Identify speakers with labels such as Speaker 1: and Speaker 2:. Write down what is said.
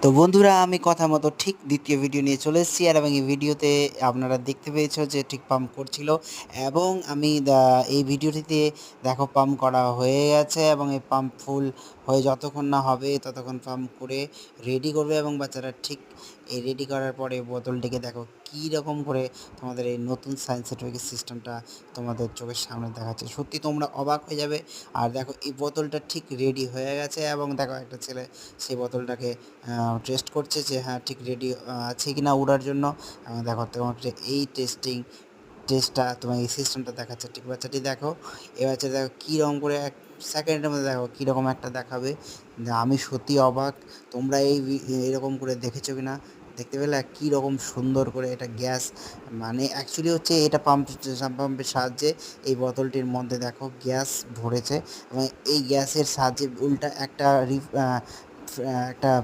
Speaker 1: তো বন্ধুরা আমি কথা মতো ঠিক দ্বিতীয় ভিডিও নিয়ে চলে এসেছি এবং এই ভিডিওতে আপনারা দেখতে পেয়েছো যে ঠিক পাম্প করছিল এবং আমি এই ভিডিওটিতে দেখো পাম্প করা হয়ে গেছে এবং এই পাম্প ফুল হয়ে যতক্ষণ না হবে ততক্ষণ পাম্প করে রেডি করবে এবং বাচ্চারা ঠিক এই রেডি করার পরে বোতলটিকে দেখো কী রকম করে তোমাদের এই নতুন সায়েন্টিফিক সিস্টেমটা তোমাদের চোখের সামনে দেখাচ্ছে, সত্যি তোমরা অবাক হয়ে যাবে। আর দেখো এই বোতলটা ঠিক রেডি হয়ে গেছে এবং দেখো একটা ছেলে সেই বোতলটাকে টেস্ট করছে যে হ্যাঁ ঠিক রেডি আছে কি না উড়ার জন্য। দেখো তোমাকে এই টেস্টটা তোমার এই সিস্টেমটা দেখাচ্ছে। ঠিক বাচ্চাটি দেখো, এ বাচ্চা দেখো কীরকম করে এক সেকেন্ডের মধ্যে দেখো কীরকম একটা দেখাবে। আমি সত্যি অবাক, তোমরা এইরকম করে দেখেছো কি না, দেখতে পেলে কী রকম সুন্দর করে এটা গ্যাস মানে অ্যাকচুয়ালি হচ্ছে এটা পাম্পের সাহায্যে এই বোতলটির মধ্যে দেখো গ্যাস ভরেছে এবং এই গ্যাসের সাহায্যে উল্টা একটা একটা